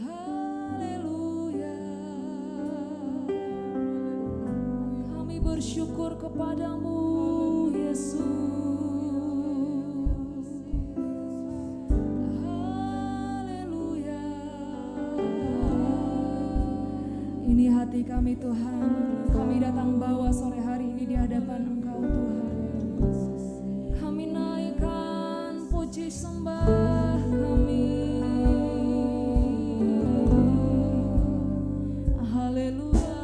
Haleluya. Kami bersyukur kepadamu Yesus. Haleluya. Ini hati kami Tuhan. Kami datang bawa sore hari ini di hadapan Engkau Tuhan. Kami naikkan puji sembah kami. Haleluya.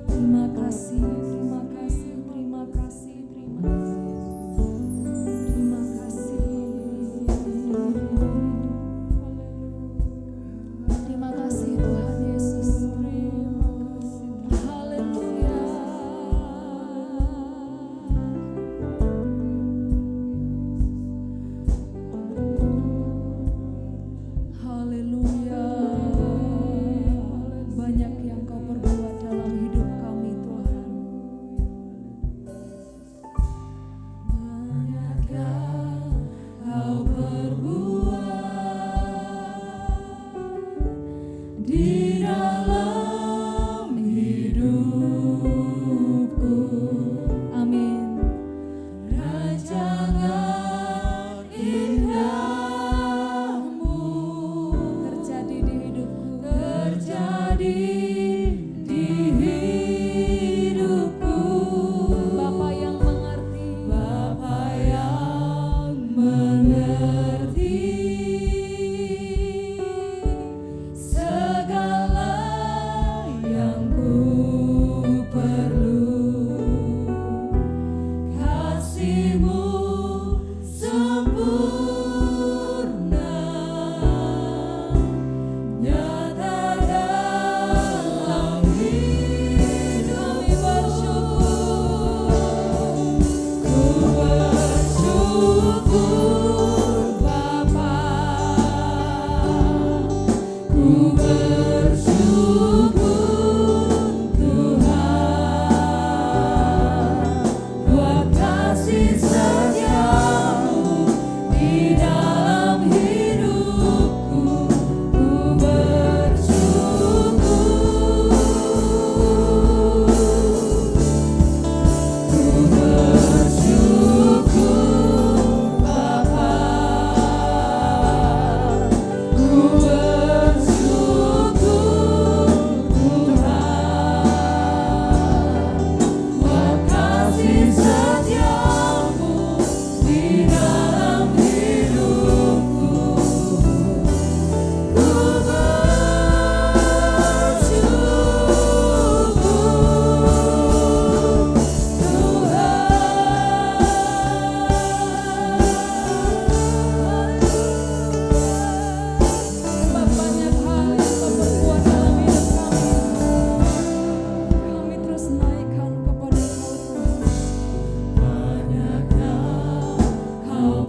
Terima kasih, terima kasih, terima kasih, terima kasih. Terima kasih. Terima kasih Tuhan Yesus. Haleluya. Haleluya. Banyak yang Kau perbuat dalam hidup kami Tuhan. Banyak yang Kau perbuat di dalam hidupku. Amin. Rancangan indahmu terjadi di hidupku. Terjadi di hidupku. Bapa yang mengerti. Bapa yang mengerti segala yang ku perlu. Kasih-Mu sempurna nyata dalam hidup. Kami bersyukur. Ku bersyukur Bapa. Ku bersyukur Tuhan buat kasih setiamu di dalam hidupku. Ku bersyukur. Ku bersyukur Bapa. Ku bersyukur Kau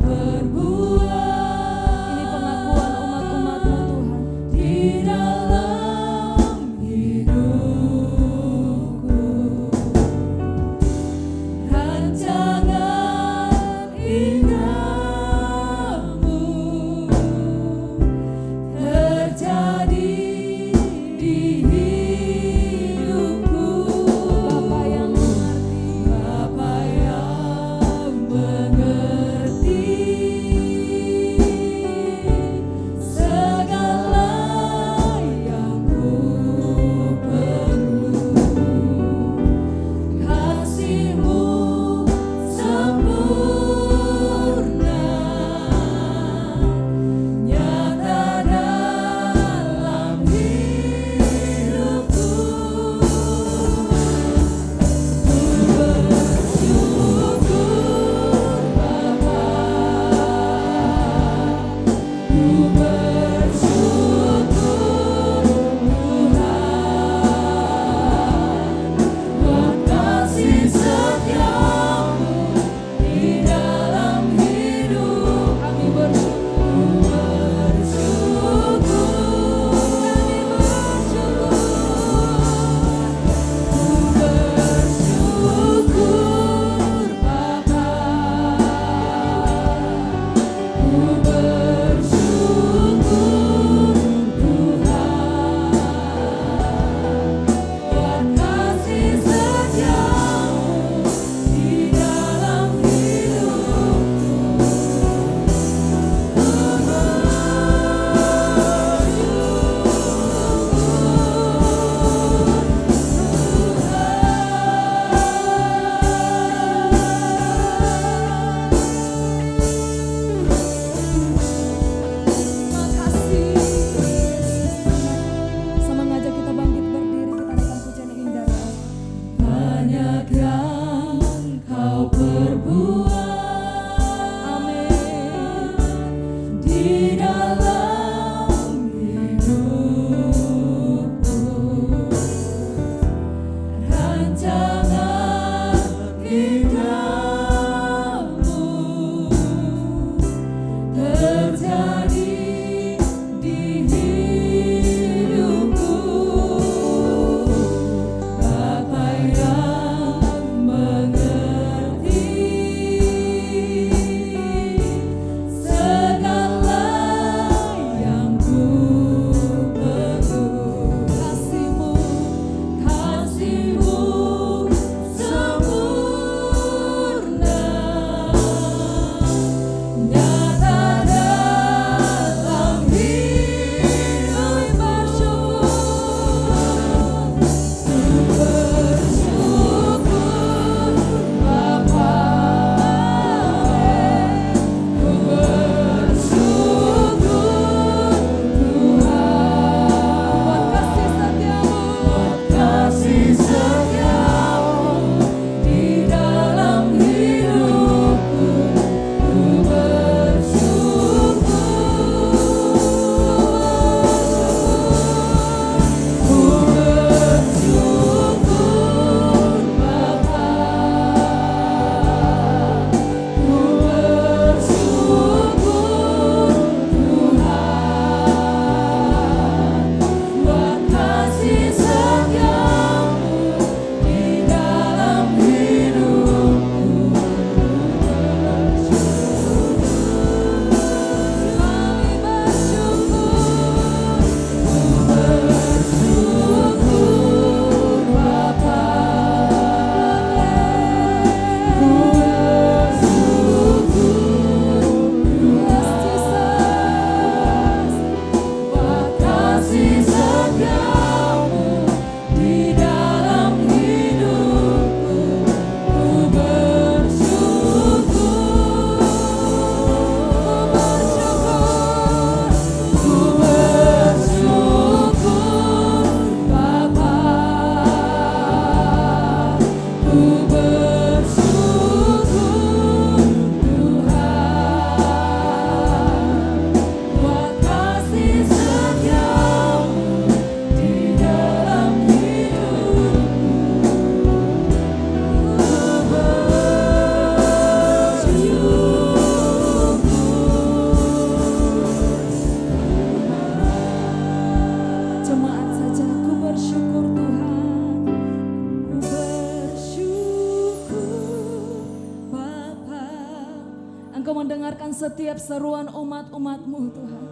setiap seruan umat-umat-Mu Tuhan.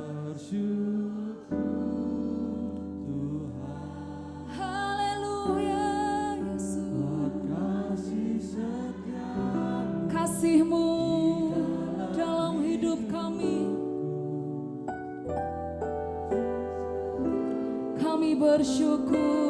Haleluya Yesus. Kasih-Mu dalam hidup kami. Kami bersyukur.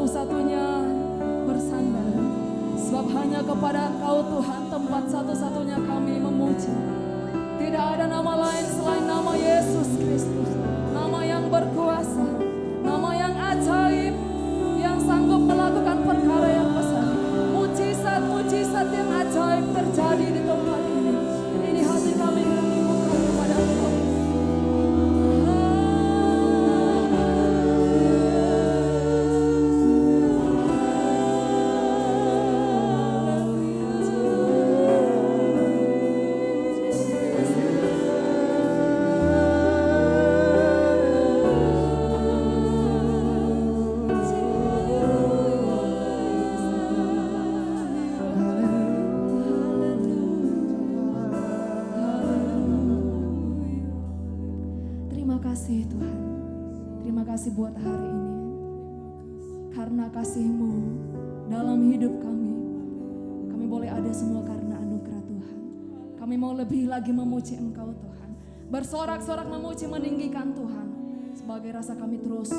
satu-satunya bersandar. Sebab hanya kepada Engkau Tuhan tempat satu-satunya kami memuji. Tidak ada nama lain selain nama Yesus Kristus. Nama yang berkuasa, nama yang ajaib, yang sanggup melakukan perkara yang besar. Mujizat-mujizat yang ajaib terjadi di tempat ini. Ini hati kami bukan kepada Engkau. Tuhan, terima kasih buat hari ini. Karena kasih-Mu dalam hidup kami boleh ada semua karena anugerah Tuhan. Kami mau lebih lagi memuji Engkau Tuhan, bersorak-sorak memuji meninggikan Tuhan. Sebagai rasa kami terus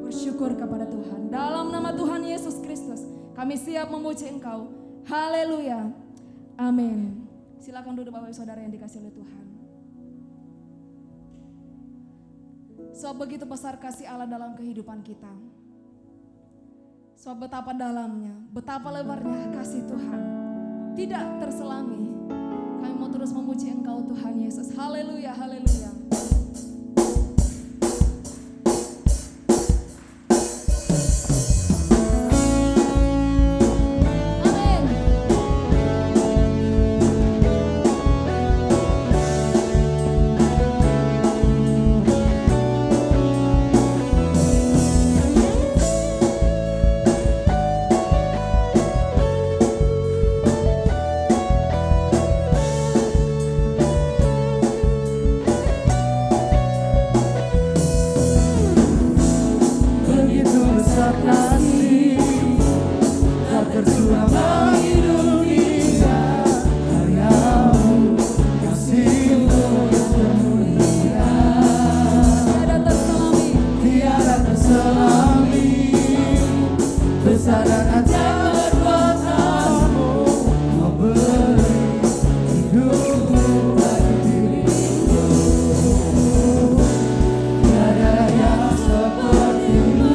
bersyukur kepada Tuhan. Dalam nama Tuhan Yesus Kristus kami siap memuji Engkau. Haleluya, amin. Silakan duduk Bapak Ibu Saudara yang dikasihi oleh Tuhan. So begitu besar kasih Allah dalam kehidupan kita. So betapa dalamnya, betapa lebarnya kasih Tuhan. Tidak terselami. Kami mau terus memuji Engkau Tuhan Yesus. Haleluya, haleluya. Tiada yang seperti-Mu.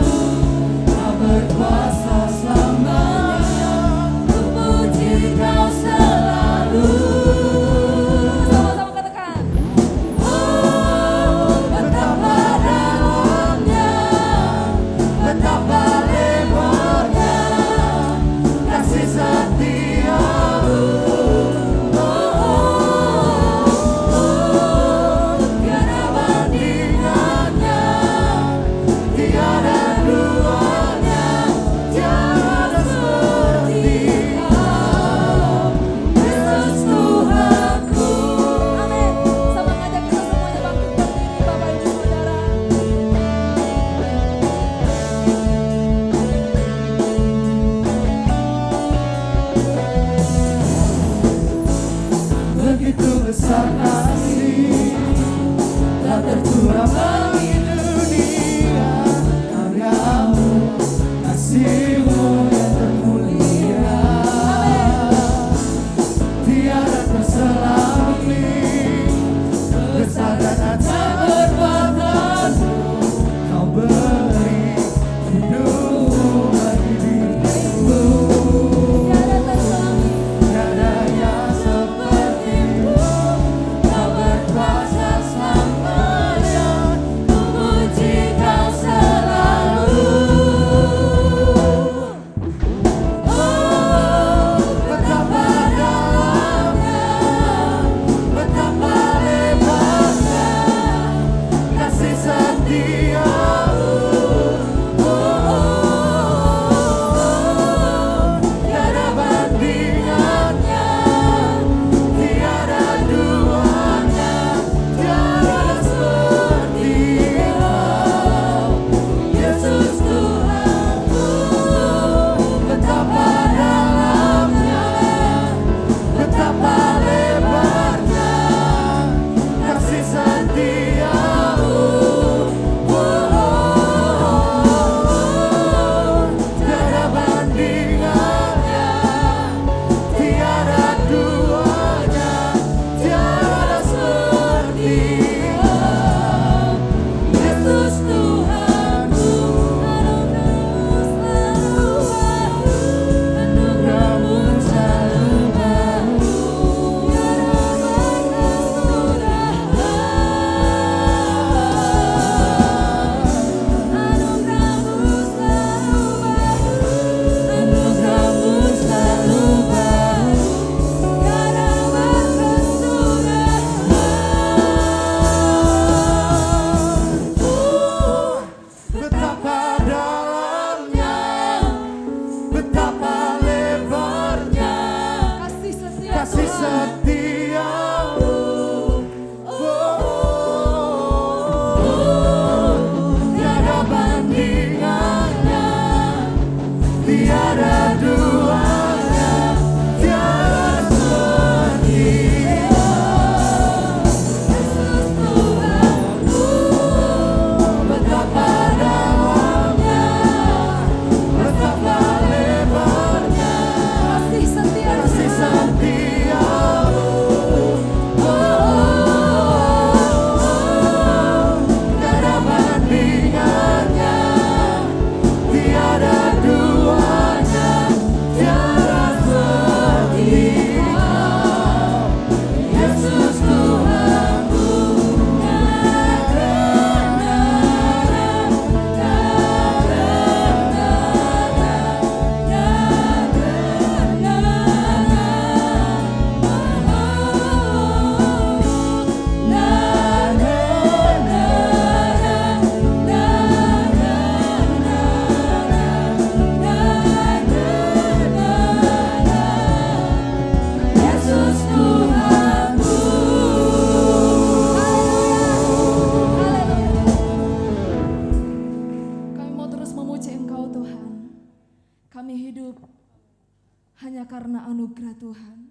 hanya karena anugerah Tuhan.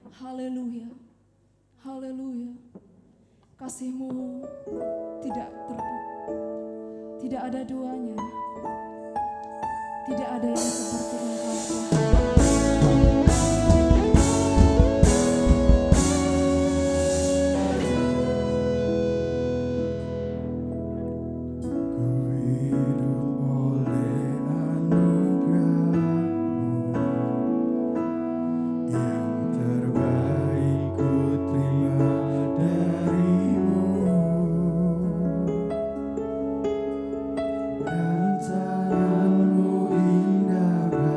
Haleluya, haleluya. Kasih-Mu tidak ada duanya, tidak ada yang seperti Engkau Tuhan. Rancangan-Mu indah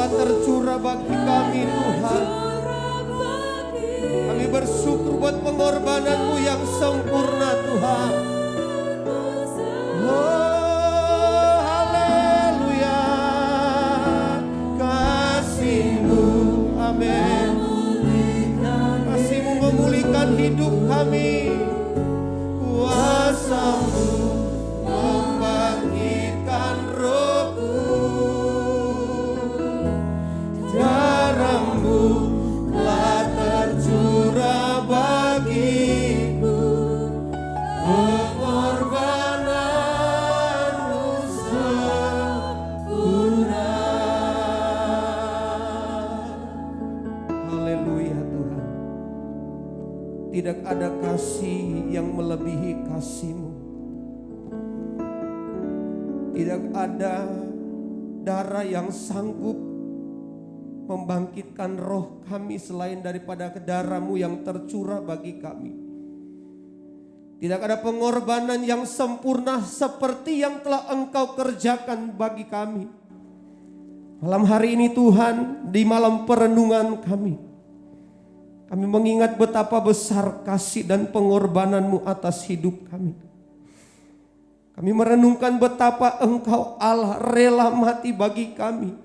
Tercurah bagi kami Tuhan. Kami bersyukur buat pengorbananmu yang sempurna Tuhan. Oh haleluya, kasih-Mu, amin. Kasih-Mu memulihkan hidup kami, kuasa-Mu membangkitkan rohku. Darah-Mu telah tercurah bagiku, pengorbanan-Mu sempurna. Haleluya Tuhan. Tidak ada kasih yang melebihi kasih-Mu. Tidak ada darah yang sanggup membangkitkan roh kami selain daripada darah-Mu yang tercurah bagi kami. Tidak ada pengorbanan yang sempurna seperti yang telah Engkau kerjakan bagi kami. Malam hari ini Tuhan, di malam perenungan kami mengingat betapa besar kasih dan pengorbanan-Mu atas hidup kami. Kami merenungkan betapa Engkau Allah rela mati bagi kami,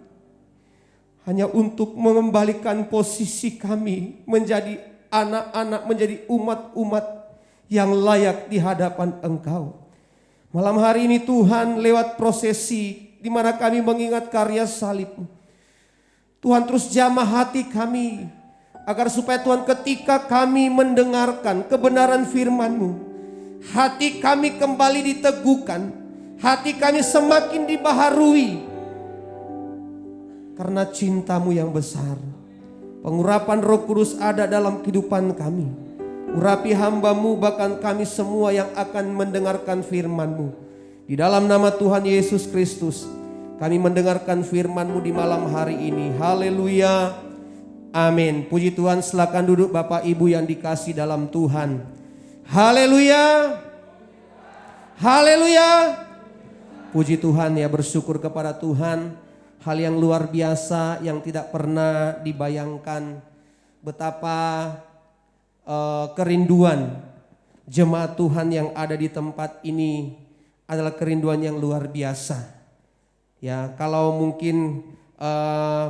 hanya untuk mengembalikan posisi kami menjadi anak-anak, menjadi umat-umat yang layak di hadapan Engkau. Malam hari ini Tuhan, lewat prosesi di mana kami mengingat karya salib-Mu, Tuhan terus jamah hati kami, agar supaya Tuhan ketika kami mendengarkan kebenaran firman-Mu, hati kami kembali diteguhkan, hati kami semakin dibaharui karena cinta-Mu yang besar. Pengurapan Roh Kudus ada dalam kehidupan kami. Urapi hamba-Mu, bahkan kami semua yang akan mendengarkan firman-Mu. Di dalam nama Tuhan Yesus Kristus, kami mendengarkan firman-Mu di malam hari ini. Haleluya, amin. Puji Tuhan, silakan duduk Bapak Ibu yang dikasih dalam Tuhan. Haleluya, haleluya. Puji Tuhan ya, bersyukur kepada Tuhan. Hal yang luar biasa yang tidak pernah dibayangkan, betapa kerinduan jemaat Tuhan yang ada di tempat ini adalah kerinduan yang luar biasa. Ya, kalau mungkin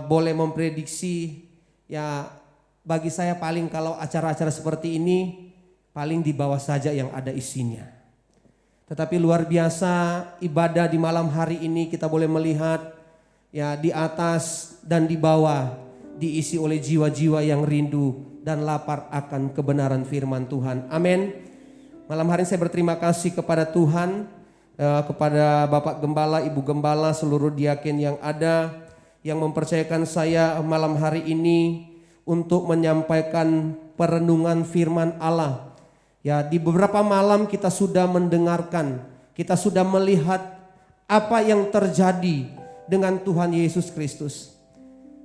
boleh memprediksi, ya bagi saya paling kalau acara-acara seperti ini paling di bawah saja yang ada isinya. Tetapi luar biasa ibadah di malam hari ini kita boleh melihat, ya di atas dan di bawah diisi oleh jiwa-jiwa yang rindu dan lapar akan kebenaran firman Tuhan. Amin. Malam hari ini saya berterima kasih kepada Tuhan, kepada Bapak Gembala, Ibu Gembala, seluruh diaken yang ada, yang mempercayakan saya malam hari ini untuk menyampaikan perenungan firman Allah. Ya, di beberapa malam kita sudah mendengarkan, kita sudah melihat apa yang terjadi dengan Tuhan Yesus Kristus.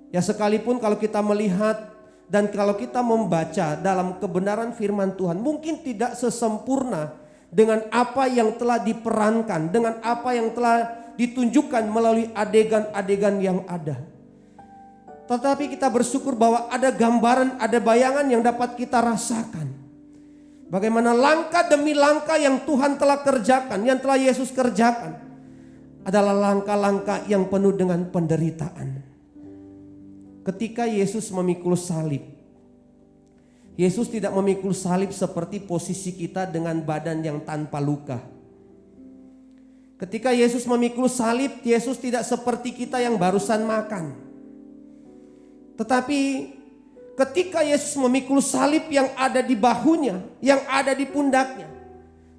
Ya, sekalipun kalau kita melihat dan kalau kita membaca dalam kebenaran firman Tuhan, mungkin tidak sesempurna dengan apa yang telah diperankan, dengan apa yang telah ditunjukkan melalui adegan-adegan yang ada. Tetapi kita bersyukur bahwa ada gambaran, ada bayangan yang dapat kita rasakan. Bagaimana langkah demi langkah yang Tuhan telah kerjakan, yang telah Yesus kerjakan, adalah langkah-langkah yang penuh dengan penderitaan. Ketika Yesus memikul salib, Yesus tidak memikul salib seperti posisi kita dengan badan yang tanpa luka. Ketika Yesus memikul salib, Yesus tidak seperti kita yang barusan makan. Tetapi ketika Yesus memikul salib yang ada di bahunya, yang ada di pundaknya,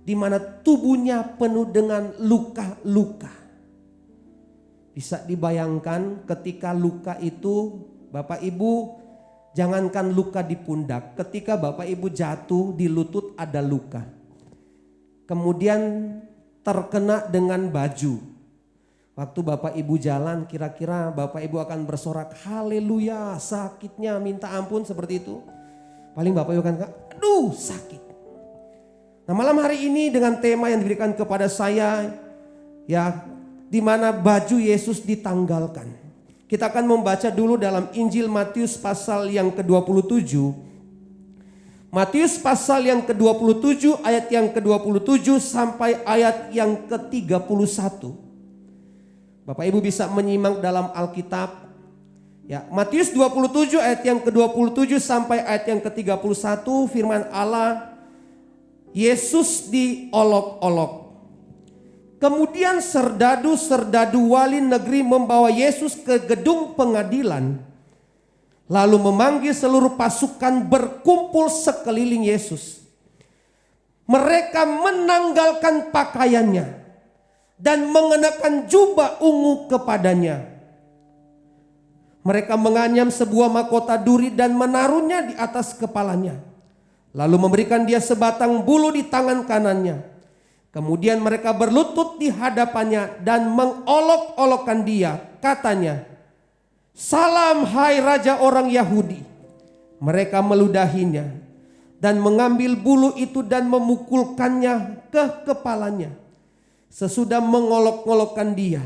di mana tubuhnya penuh dengan luka-luka. Bisa dibayangkan ketika luka itu, Bapak Ibu, Jangankan luka di pundak, ketika Bapak Ibu jatuh di lutut ada luka. Kemudian terkena dengan baju. Waktu Bapak Ibu jalan, kira-kira Bapak Ibu akan bersorak, haleluya, sakitnya minta ampun seperti itu. Paling Bapak Ibu akan, aduh sakit. Nah malam hari ini dengan tema yang diberikan kepada saya, ya, di mana baju Yesus ditanggalkan. Kita akan membaca dulu dalam Injil Matius pasal yang ke-27. Matius pasal yang ke-27 ayat yang ke-27 sampai ayat yang ke-31. Bapak Ibu bisa menyimak dalam Alkitab. Ya, Matius 27 ayat yang ke-27 sampai ayat yang ke-31, firman Allah, Yesus diolok-olok. Kemudian serdadu-serdadu wali negeri membawa Yesus ke gedung pengadilan. Lalu memanggil seluruh pasukan berkumpul sekeliling Yesus. Mereka menanggalkan pakaiannya dan mengenakan jubah ungu kepadanya. Mereka menganyam sebuah mahkota duri dan menaruhnya di atas kepalanya. Lalu memberikan dia sebatang bulu di tangan kanannya. Kemudian mereka berlutut di hadapannya dan mengolok-olokkan dia. Katanya, salam hai raja orang Yahudi. Mereka meludahinya dan mengambil bulu itu dan memukulkannya ke kepalanya. Sesudah mengolok-olokkan dia,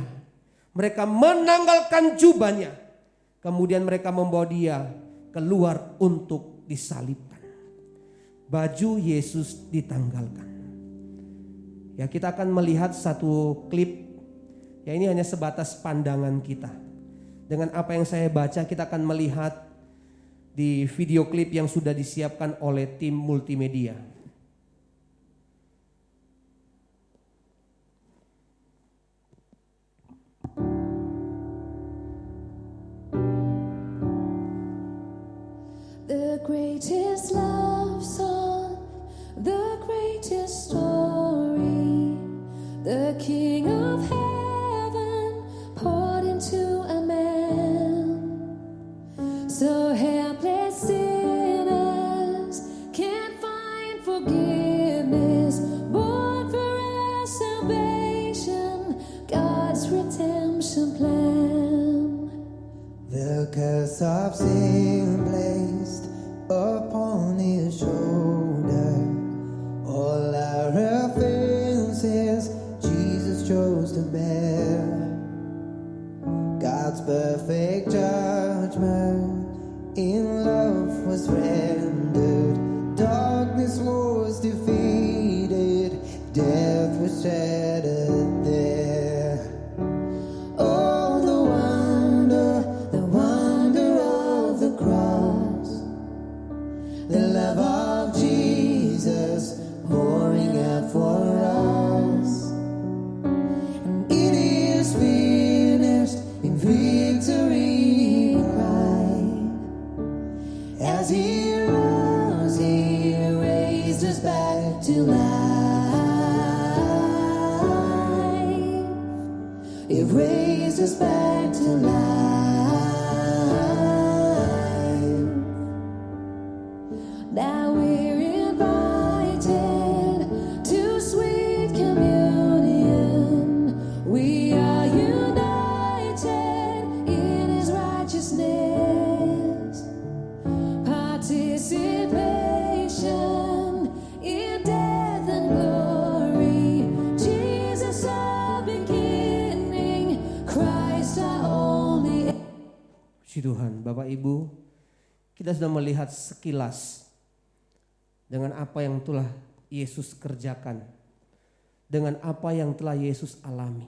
mereka menanggalkan jubahnya. Kemudian mereka membawa dia keluar untuk disalibkan. Baju Yesus ditanggalkan. Ya, kita akan melihat satu klip. Ya, ini hanya sebatas pandangan kita. Dengan apa yang saya baca, kita akan melihat di video klip yang sudah disiapkan oleh tim multimedia. The greatest love song, the greatest story, the King of heaven poured into a man. So helpless sinners can't find forgiveness, born for our salvation, God's redemption plan. The curse of sin placed upon his shoulder, all our offenses Jesus chose to bear. God's perfect judgment in love was rendered. Darkness was defeated, death was shattered there. Oh, the wonder of the cross, the love of Jesus pouring out for us. And it is finished, in victory he cried. As he rose, he raised us back to life. He raised us back to life. Now we're invited to sweet communion. We are united in his righteousness. Participation in death and glory. Jesus our beginning, Christ our only. Puji Tuhan, Bapak Ibu, kita sudah melihat sekilas dengan apa yang telah Yesus kerjakan, dengan apa yang telah Yesus alami.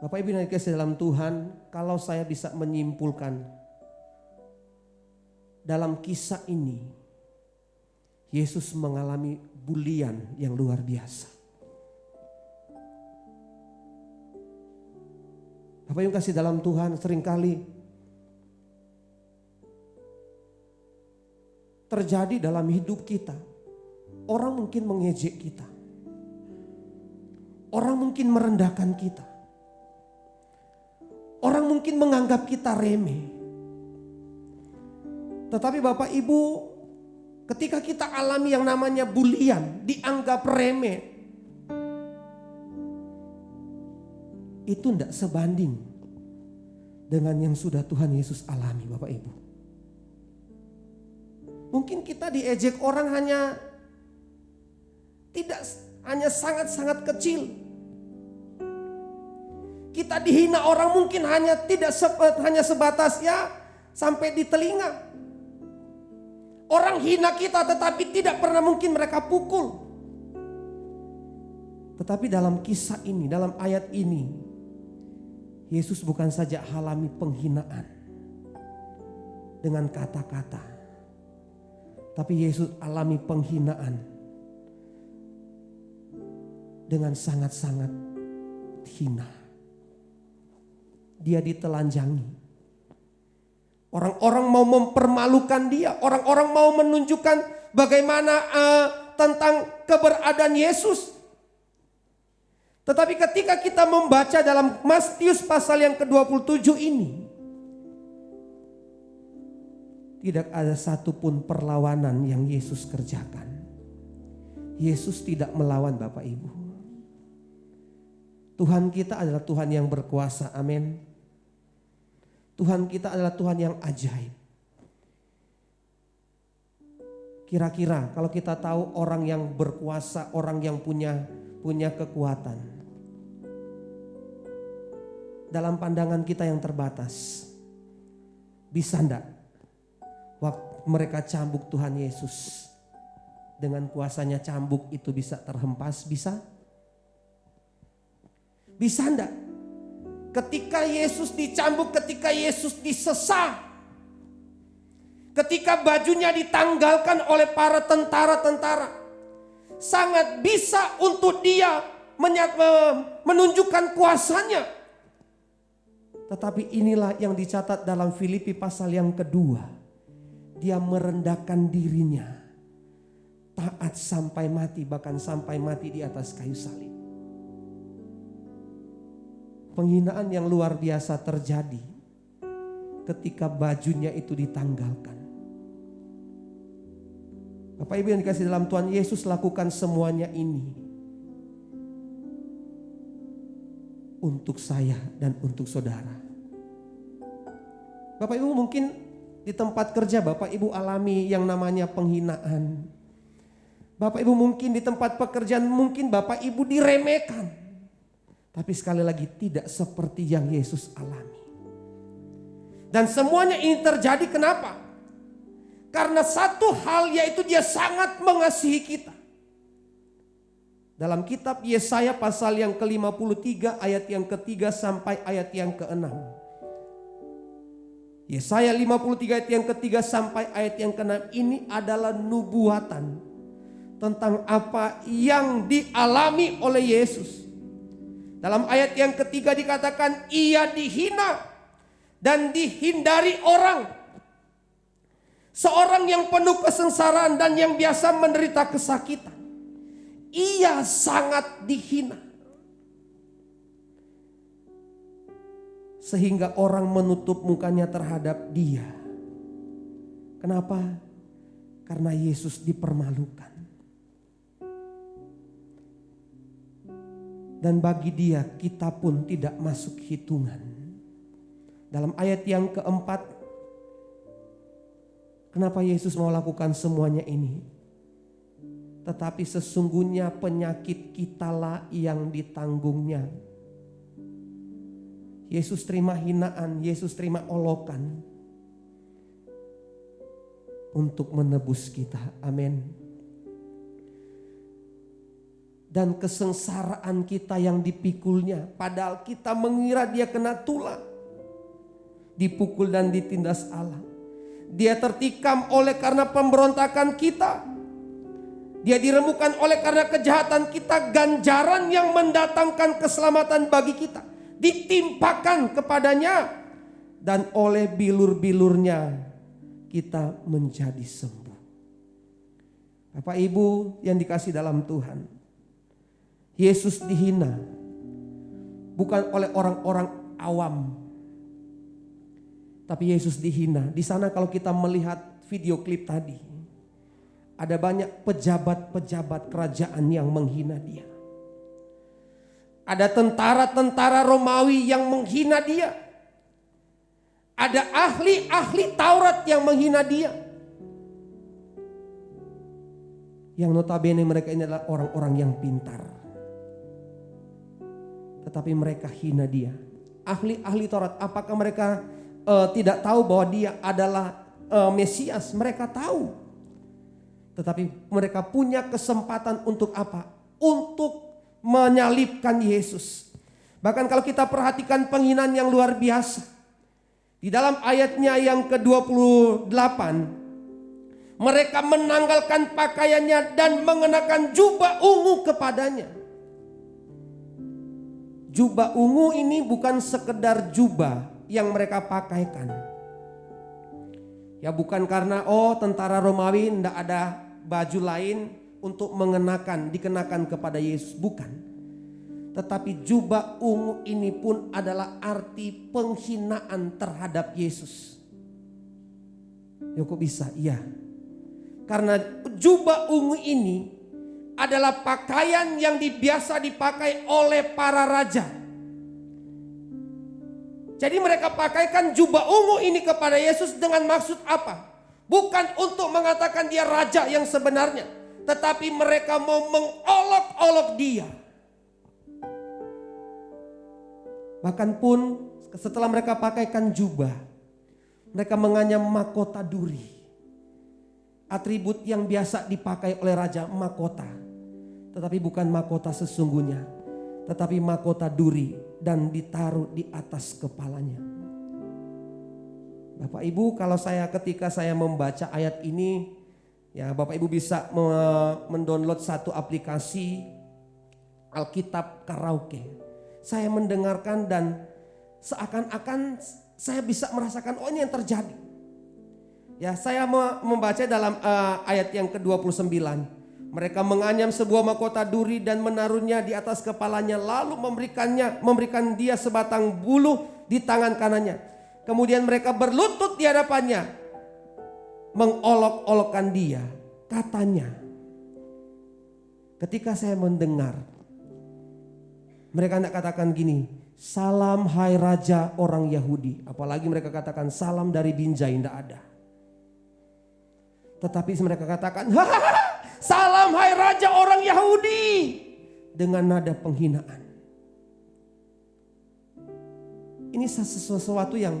Bapak Ibu yang dikasihi dalam Tuhan, kalau saya bisa menyimpulkan dalam kisah ini, Yesus mengalami bulian yang luar biasa. Bapak Ibu yang kasih dalam Tuhan, seringkali terjadi dalam hidup kita. Orang mungkin mengejek kita. Orang mungkin merendahkan kita. Orang mungkin menganggap kita remeh. Tetapi Bapak Ibu, ketika kita alami yang namanya bulian, dianggap remeh, itu tidak sebanding dengan yang sudah Tuhan Yesus alami, Bapak Ibu. Mungkin kita diejek orang hanya sangat-sangat kecil. Kita dihina orang mungkin hanya sebatas ya sampai di telinga. Orang hina kita tetapi tidak pernah mungkin mereka pukul. Tetapi dalam kisah ini, dalam ayat ini, Yesus bukan saja alami penghinaan dengan kata-kata, tapi Yesus alami penghinaan dengan sangat-sangat hina. Dia ditelanjangi. Orang-orang mau mempermalukan dia. Orang-orang mau menunjukkan bagaimana tentang keberadaan Yesus. Tetapi ketika kita membaca dalam Matius pasal yang ke-27 ini, tidak ada satupun perlawanan yang Yesus kerjakan. Yesus tidak melawan Bapak Ibu. Tuhan kita adalah Tuhan yang berkuasa, amin. Tuhan kita adalah Tuhan yang ajaib. Kira-kira kalau kita tahu orang yang berkuasa, orang yang punya kekuatan, dalam pandangan kita yang terbatas, bisa enggak waktu mereka cambuk Tuhan Yesus, dengan kuasanya cambuk itu bisa terhempas? Bisa? Bisa enggak? Ketika Yesus dicambuk, ketika Yesus disesah, ketika bajunya ditanggalkan oleh para tentara-tentara, sangat bisa untuk dia menunjukkan kuasanya. Tetapi inilah yang dicatat dalam Filipi pasal yang kedua. Dia merendahkan dirinya, taat sampai mati, bahkan sampai mati di atas kayu salib. Penghinaan yang luar biasa terjadi ketika bajunya itu ditanggalkan. Bapak Ibu yang dikasih dalam Tuhan, Yesus lakukan semuanya ini untuk saya dan untuk saudara. Bapak Ibu mungkin di tempat kerja Bapak Ibu alami yang namanya penghinaan. Bapak Ibu mungkin di tempat pekerjaan mungkin Bapak Ibu diremehkan. Tapi sekali lagi tidak seperti yang Yesus alami. Dan semuanya ini terjadi kenapa? Karena satu hal, yaitu dia sangat mengasihi kita. Dalam kitab Yesaya pasal yang ke-53 ayat yang ke-3 sampai ayat yang ke-6. Yesaya 53 ayat yang ke-3 sampai ayat yang ke-6 ini adalah nubuatan tentang apa yang dialami oleh Yesus. Dalam ayat yang ketiga dikatakan ia dihina dan dihindari orang. Seorang yang penuh kesengsaraan dan yang biasa menderita kesakitan. Ia sangat dihina. Sehingga orang menutup mukanya terhadap dia. Kenapa? Karena Yesus dipermalukan. Dan bagi dia kita pun tidak masuk hitungan. Dalam ayat yang keempat, kenapa Yesus mau lakukan semuanya ini? Tetapi sesungguhnya penyakit kitalah yang ditanggungnya. Yesus terima hinaan, Yesus terima olokan untuk menebus kita. Amin. Dan kesengsaraan kita yang dipikulnya, padahal kita mengira dia kena tulah, dipukul dan ditindas Allah. Dia tertikam oleh karena pemberontakan kita. Dia diremukkan oleh karena kejahatan kita. Ganjaran yang mendatangkan keselamatan bagi kita ditimpakan kepadanya, dan oleh bilur-bilurnya kita menjadi sembuh. Bapak Ibu yang dikasih dalam Tuhan, Yesus dihina bukan oleh orang-orang awam, tapi Yesus dihina. Di sana kalau kita melihat video klip tadi. Ada banyak pejabat-pejabat kerajaan yang menghina dia. Ada tentara-tentara Romawi yang menghina dia. Ada ahli-ahli Taurat yang menghina dia. Yang notabene mereka ini adalah orang-orang yang pintar. Tetapi mereka hina dia. Ahli-ahli Taurat, apakah mereka tidak tahu bahwa dia adalah Mesias? Mereka tahu. Tetapi mereka punya kesempatan untuk apa? Untuk menyalibkan Yesus. Bahkan kalau kita perhatikan penghinaan yang luar biasa. Di dalam ayatnya yang ke-28. Mereka menanggalkan pakaiannya dan mengenakan jubah ungu kepadanya. Jubah ungu ini bukan sekedar jubah yang mereka pakaikan. Ya bukan karena tentara Romawi tidak ada baju lain untuk dikenakan kepada Yesus. Bukan. Tetapi jubah ungu ini pun adalah arti penghinaan terhadap Yesus. Ya kok bisa? Iya. Karena jubah ungu ini adalah pakaian yang biasa dipakai oleh para raja. Jadi mereka pakaikan jubah ungu ini kepada Yesus dengan maksud apa? Bukan untuk mengatakan dia raja yang sebenarnya. Tetapi mereka mau mengolok-olok dia. Bahkan pun setelah mereka pakaikan jubah. Mereka menganyam mahkota duri. Atribut yang biasa dipakai oleh raja, mahkota. Tetapi bukan mahkota sesungguhnya. Tetapi mahkota duri dan ditaruh di atas kepalanya. Bapak Ibu, ketika saya membaca ayat ini, ya Bapak Ibu bisa mendownload satu aplikasi Alkitab Karaoke. Saya mendengarkan dan seakan-akan saya bisa merasakan ini yang terjadi. Ya, saya membaca dalam ayat yang ke-29. Mereka menganyam sebuah mahkota duri dan menaruhnya di atas kepalanya, lalu memberikan dia sebatang bulu di tangan kanannya. Kemudian mereka berlutut di hadapannya, mengolok-olokkan dia. Katanya, ketika saya mendengar, mereka tidak katakan gini, salam hai raja orang Yahudi. Apalagi mereka katakan salam dari Binjai, tidak ada. Tetapi mereka katakan, salam hai raja orang Yahudi. Dengan nada penghinaan. Ini sesuatu yang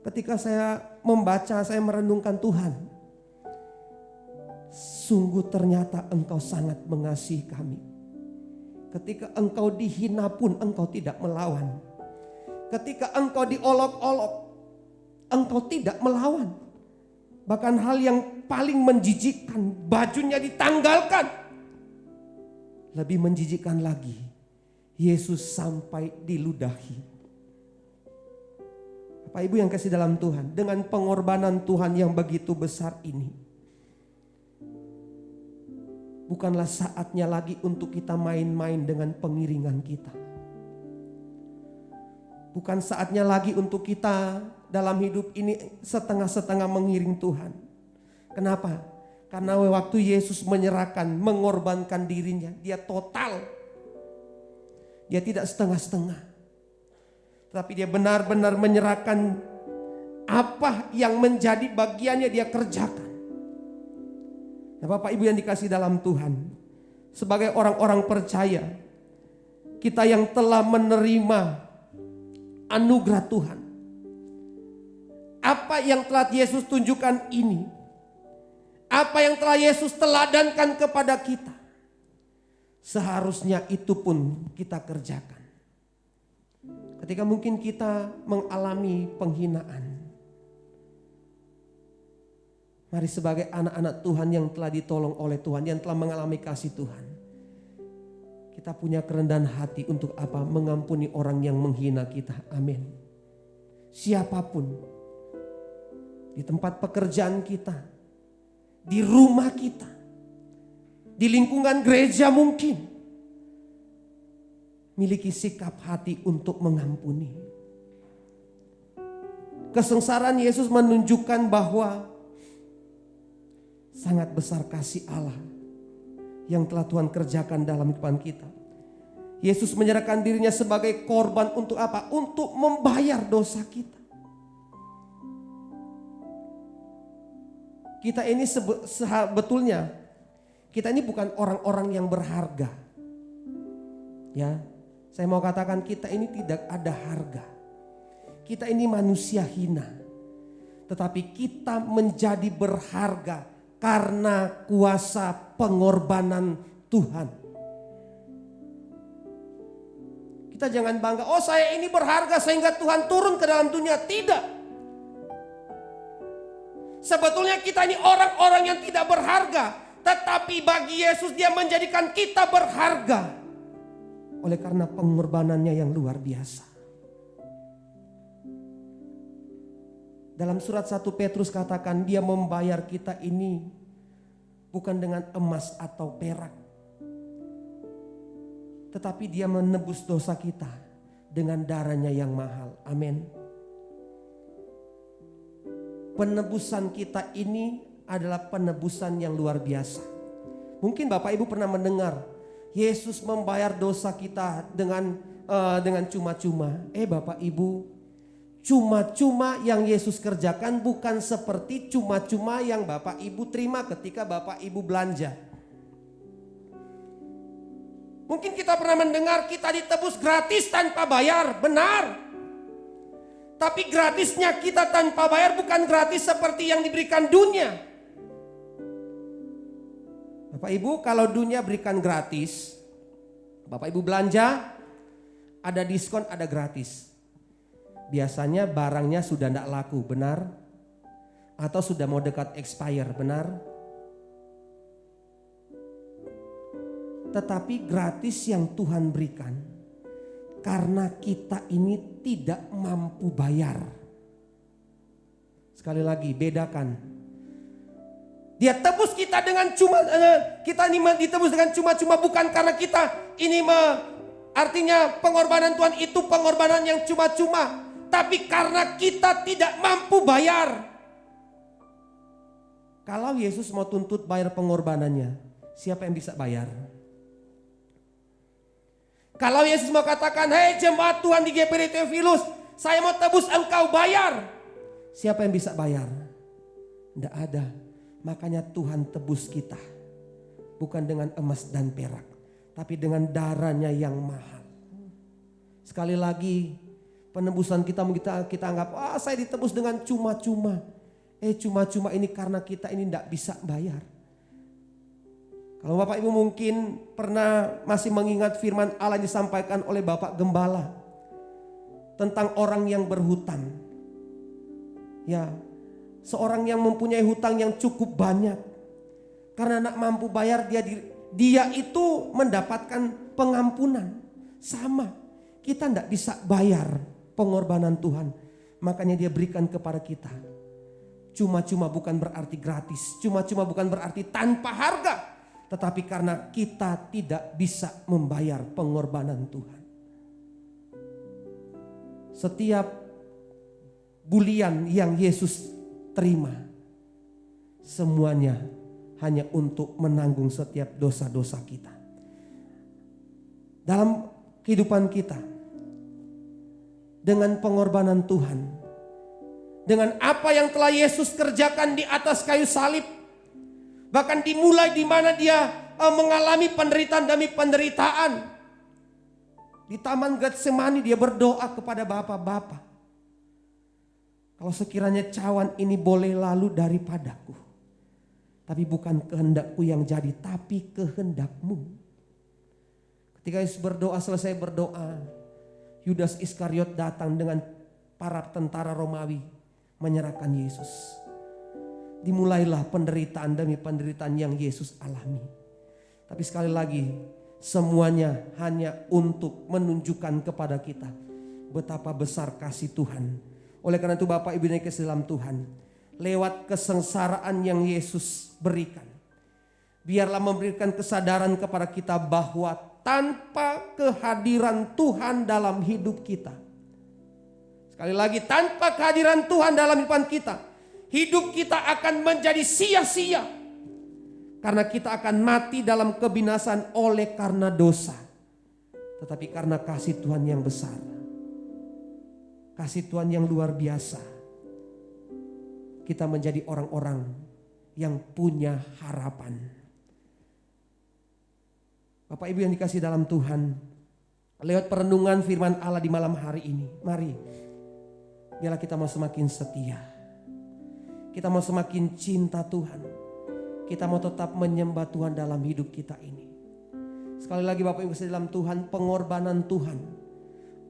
ketika saya membaca, saya merenungkan Tuhan. Sungguh ternyata engkau sangat mengasihi kami. Ketika engkau dihina pun engkau tidak melawan. Ketika engkau diolok-olok, engkau tidak melawan. Bahkan hal yang paling menjijikkan, bajunya ditanggalkan. Lebih menjijikkan lagi, Yesus sampai diludahi. Bapak Ibu yang kasih dalam Tuhan, dengan pengorbanan Tuhan yang begitu besar ini, bukanlah saatnya lagi untuk kita main-main dengan pengiringan kita. Bukan saatnya lagi untuk kita dalam hidup ini setengah-setengah mengiring Tuhan. Kenapa? Karena waktu Yesus menyerahkan, mengorbankan dirinya, dia total. Dia tidak setengah-setengah. Tapi dia benar-benar menyerahkan apa yang menjadi bagiannya dia kerjakan. Nah, Bapak Ibu yang dikasih dalam Tuhan, sebagai orang-orang percaya, kita yang telah menerima anugerah Tuhan, apa yang telah Yesus tunjukkan ini, apa yang telah Yesus teladankan kepada kita, seharusnya itu pun kita kerjakan. Ketika mungkin kita mengalami penghinaan, mari sebagai anak-anak Tuhan yang telah ditolong oleh Tuhan, yang telah mengalami kasih Tuhan, kita punya kerendahan hati untuk apa? Mengampuni orang yang menghina kita. Amin. Siapapun, di tempat pekerjaan kita, di rumah kita, di lingkungan gereja mungkin, miliki sikap hati untuk mengampuni. Kesengsaraan Yesus menunjukkan bahwa Sangat besar kasih Allah yang telah Tuhan kerjakan dalam kehidupan kita. Yesus menyerahkan dirinya sebagai korban untuk apa? Untuk membayar dosa kita. Kita ini sebetulnya, kita ini bukan orang-orang yang berharga. Ya, saya mau katakan kita ini tidak ada harga. Kita ini manusia hina. Tetapi kita menjadi berharga karena kuasa pengorbanan Tuhan. Kita jangan bangga, oh saya ini berharga sehingga Tuhan turun ke dalam dunia. Tidak. Sebetulnya kita ini orang-orang yang tidak berharga. Tetapi bagi Yesus dia menjadikan kita berharga. Oleh karena pengorbanannya yang luar biasa. Dalam surat 1 Petrus katakan dia membayar kita ini bukan dengan emas atau perak. Tetapi dia menebus dosa kita dengan darahnya yang mahal. Amin. Penebusan kita ini adalah penebusan yang luar biasa. Mungkin Bapak Ibu pernah mendengar Yesus membayar dosa kita dengan cuma-cuma. Bapak Ibu, cuma-cuma yang Yesus kerjakan bukan seperti cuma-cuma yang Bapak Ibu terima ketika Bapak Ibu belanja. Mungkin kita pernah mendengar kita ditebus gratis tanpa bayar, benar. Tapi gratisnya kita tanpa bayar bukan gratis seperti yang diberikan dunia. Bapak Ibu, kalau dunia berikan gratis, Bapak Ibu belanja, ada diskon, ada gratis. Biasanya barangnya sudah tidak laku, benar? Atau sudah mau dekat expire, benar? Tetapi gratis yang Tuhan berikan karena kita ini tidak mampu bayar. Sekali lagi bedakan. Dia tebus kita dengan kita ini ditebus dengan cuma-cuma bukan karena kita ini artinya pengorbanan Tuhan itu pengorbanan yang cuma-cuma, tapi karena kita tidak mampu bayar. Kalau Yesus mau tuntut bayar pengorbanannya, siapa yang bisa bayar? Kalau Yesus mau katakan, hei jemaat Tuhan di GPD Theophilus, saya mau tebus engkau bayar. Siapa yang bisa bayar? Tidak ada. Makanya Tuhan tebus kita. Bukan dengan emas dan perak. Tapi dengan darahnya yang mahal. Sekali lagi, penebusan kita anggap, saya ditebus dengan cuma-cuma. Cuma-cuma ini karena kita ini tidak bisa bayar. Kalau Bapak Ibu mungkin pernah masih mengingat firman Allah yang disampaikan oleh Bapak Gembala tentang orang yang berhutang. Ya, seorang yang mempunyai hutang yang cukup banyak. Karena nak mampu bayar dia itu mendapatkan pengampunan. Sama, kita tidak bisa bayar pengorbanan Tuhan. Makanya dia berikan kepada kita. Cuma-cuma bukan berarti gratis. Cuma-cuma bukan berarti tanpa harga. Tetapi karena kita tidak bisa membayar pengorbanan Tuhan. Setiap bulian yang Yesus terima, semuanya hanya untuk menanggung setiap dosa-dosa kita. Dalam kehidupan kita, dengan pengorbanan Tuhan, dengan apa yang telah Yesus kerjakan di atas kayu salib, bahkan dimulai di mana dia mengalami penderitaan demi penderitaan. Di Taman Getsemani dia berdoa kepada Bapa, kalau sekiranya cawan ini boleh lalu daripadaku, tapi bukan kehendakku yang jadi, tapi kehendakmu. Ketika Yesus selesai berdoa, Yudas Iskariot datang dengan para tentara Romawi menyerahkan Yesus. Dimulailah penderitaan demi penderitaan yang Yesus alami. Tapi sekali lagi, semuanya hanya untuk menunjukkan kepada kita betapa besar kasih Tuhan. Oleh karena itu Bapak Ibu yang kasih dalam Tuhan, lewat kesengsaraan yang Yesus berikan, biarlah memberikan kesadaran kepada kita bahwa tanpa kehadiran Tuhan dalam hidup kita, sekali lagi tanpa kehadiran Tuhan dalam hidup kita, hidup kita akan menjadi sia-sia. Karena kita akan mati dalam kebinasan oleh karena dosa. Tetapi karena kasih Tuhan yang besar, kasih Tuhan yang luar biasa, kita menjadi orang-orang yang punya harapan. Bapak Ibu yang dikasihi dalam Tuhan, lewat perenungan firman Allah di malam hari ini, mari biarlah kita mau semakin setia. Kita mau semakin cinta Tuhan. Kita mau tetap menyembah Tuhan dalam hidup kita ini. Sekali lagi Bapak Ibu dalam Tuhan, pengorbanan Tuhan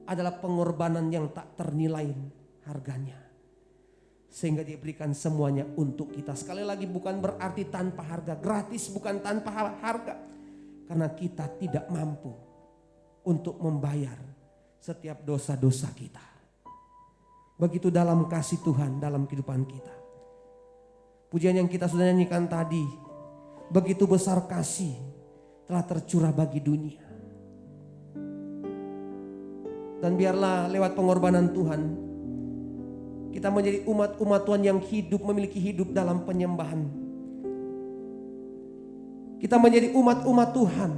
adalah pengorbanan yang tak ternilai harganya. Sehingga diberikan semuanya untuk kita. Sekali lagi bukan berarti tanpa harga, gratis bukan tanpa harga. Karena kita tidak mampu untuk membayar setiap dosa-dosa kita. Begitu dalam kasih Tuhan dalam kehidupan kita. Pujian yang kita sudah nyanyikan tadi, begitu besar kasih telah tercurah bagi dunia. Dan biarlah lewat pengorbanan Tuhan, kita menjadi umat-umat Tuhan yang hidup, memiliki hidup dalam penyembahan. Kita menjadi umat-umat Tuhan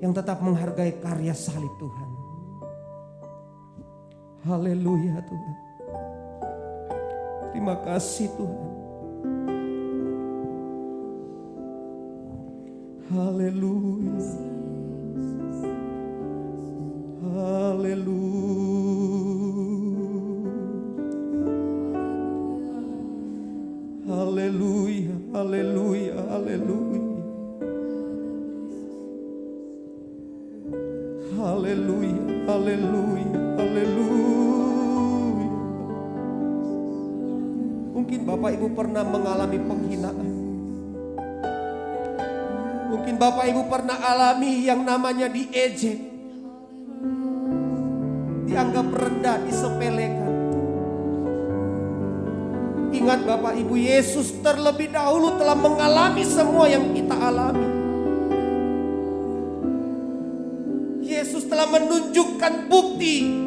yang tetap menghargai karya salib Tuhan. Haleluya Tuhan. Terima kasih Tuhan. Haleluya. Haleluya. Haleluya. Haleluya. Haleluya. Haleluya. Haleluya. Haleluya. Mungkin Bapak Ibu pernah mengalami penghinaan. Mungkin Bapak Ibu pernah alami yang namanya diejek, dianggap rendah, disepelekan. Ingat Bapak Ibu, Yesus terlebih dahulu telah mengalami semua yang kita alami. Yesus telah menunjukkan bukti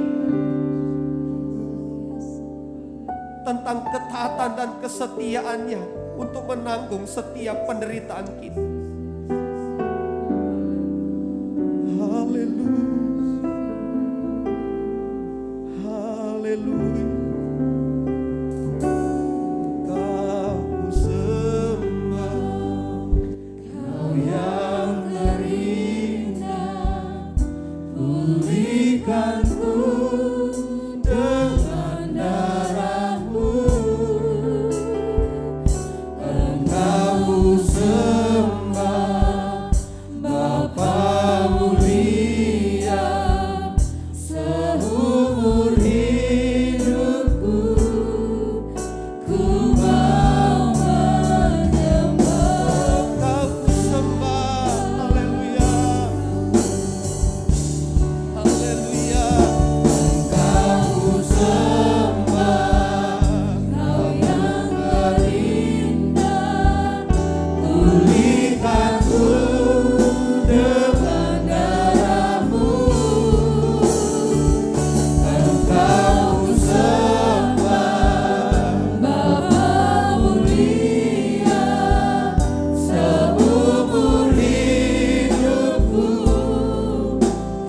tentang ketaatan dan kesetiaannya untuk menanggung setiap penderitaan kita. Haleluya. Haleluya. Kau sembah, Kau yang terindah, pulihkanku dengan darah-Mu. Engkau sembah, Bapa mulia, seumur hidupku ku mau menyembah. Kau sembah, haleluya, haleluya. Engkau sembah, Kau yang terindah, pulihkanku dengan darah-Mu. Engkau sembah, Bapa mulia, seumur hidupku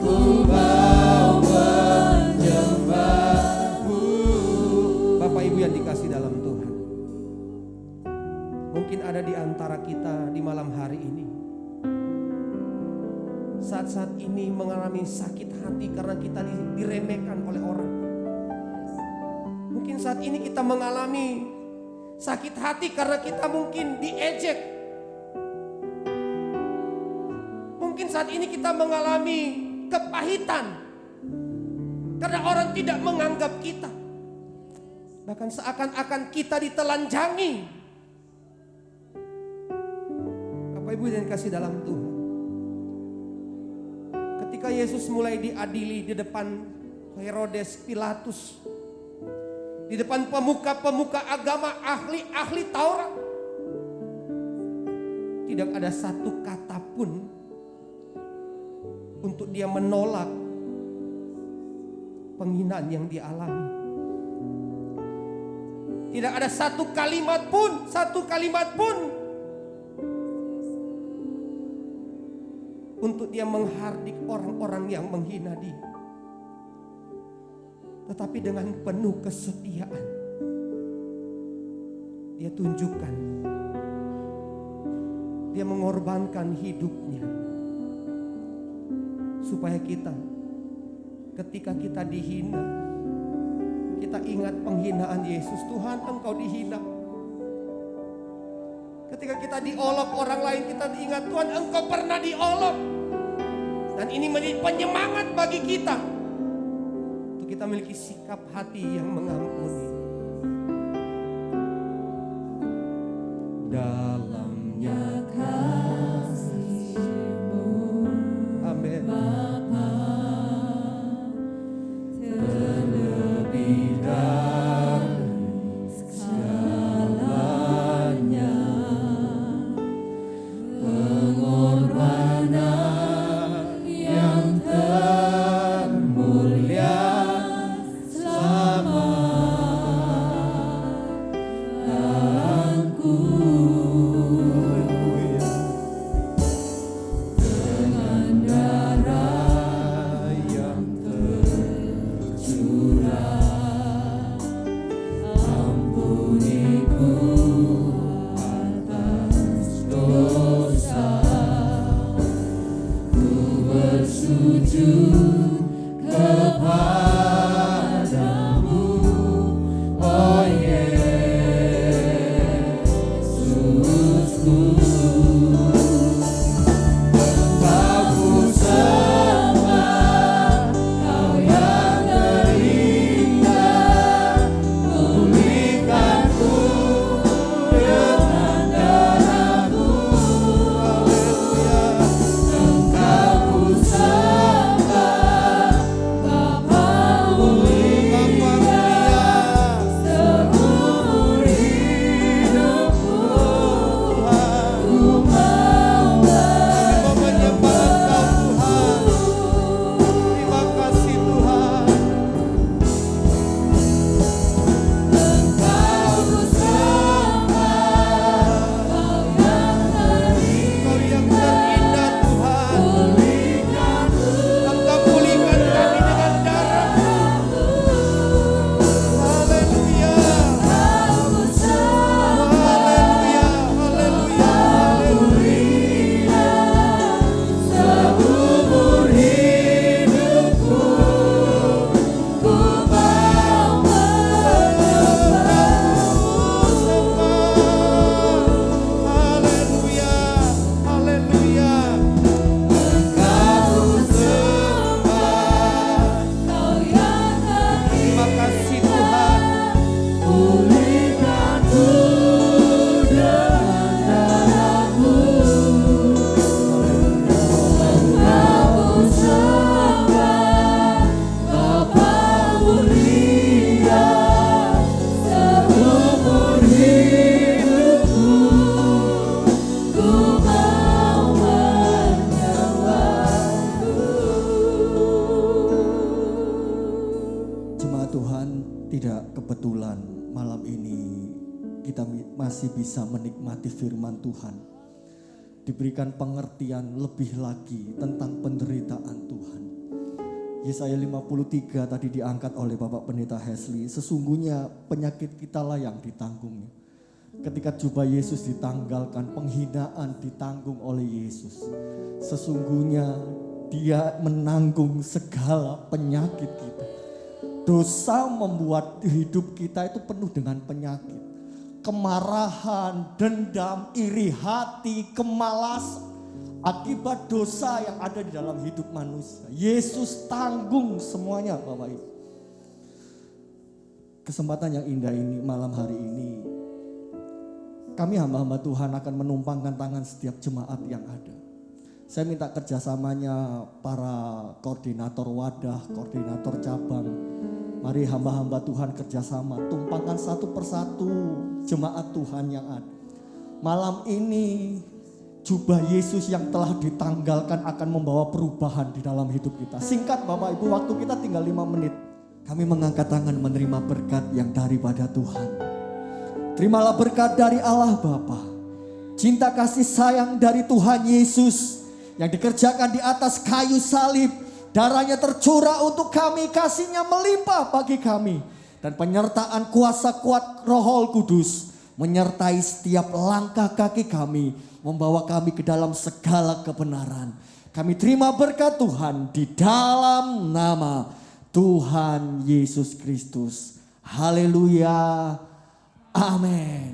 ku mau menyembah-Mu. Bapak Ibu yang dikasihi dalam Tuhan, mungkin ada di antara kita di malam hari ini saat-saat ini mengalami sakit hati karena kita diremehkan oleh orang. Mungkin saat ini kita mengalami sakit hati karena kita mungkin diejek. Mungkin saat ini kita mengalami kepahitan karena orang tidak menganggap kita. Bahkan seakan-akan kita ditelanjangi. Bapak Ibu yang dikasihi dalam Tuhan, ketika Yesus mulai diadili di depan Herodes, Pilatus, di depan pemuka-pemuka agama, ahli-ahli Taurat, tidak ada satu kata pun untuk dia menolak penghinaan yang dialami. Tidak ada satu kalimat pun untuk dia menghardik orang-orang yang menghina dia. Tetapi dengan penuh kesetiaan dia tunjukkan, dia mengorbankan hidupnya supaya kita, ketika kita dihina, kita ingat penghinaan Yesus. Tuhan, Engkau dihina. Ketika kita diolok orang lain, kita ingat, Tuhan, Engkau pernah diolok. Dan ini menjadi penyemangat bagi kita untuk kita memiliki sikap hati yang mengampuni. Dalamnya kasih-Mu, amin, Bapa, terlebih dari segalanya, pengorbanan yang termulia selamatkanku. Masih bisa menikmati firman Tuhan, diberikan pengertian lebih lagi tentang penderitaan Tuhan. Yesaya 53 tadi diangkat oleh Bapak Pendeta Hesley. Sesungguhnya penyakit kita lah yang ditanggungnya. Ketika jubah Yesus ditanggalkan, penghinaan ditanggung oleh Yesus. Sesungguhnya Dia menanggung segala penyakit kita. Dosa membuat hidup kita itu penuh dengan penyakit. Kemarahan, dendam, iri hati, kemalasan, akibat dosa yang ada di dalam hidup manusia. Yesus tanggung semuanya, Bapak Ibu. Kesempatan yang indah ini, malam hari ini, kami hamba-hamba Tuhan akan menumpangkan tangan setiap jemaat yang ada. Saya minta kerjasamanya para koordinator wadah, koordinator cabang. Mari hamba-hamba Tuhan kerjasama, tumpangkan satu persatu jemaat Tuhan yang ada. Malam ini jubah Yesus yang telah ditanggalkan akan membawa perubahan di dalam hidup kita. Singkat Bapak Ibu, waktu kita tinggal 5 menit. Kami mengangkat tangan menerima berkat yang daripada Tuhan. Terimalah berkat dari Allah Bapa, cinta kasih sayang dari Tuhan Yesus, yang dikerjakan di atas kayu salib. Darahnya tercurah untuk kami, kasihnya melimpah bagi kami. Dan penyertaan kuasa kuat Roh Kudus menyertai setiap langkah kaki kami, membawa kami ke dalam segala kebenaran. Kami terima berkat Tuhan di dalam nama Tuhan Yesus Kristus. Haleluya. Amin.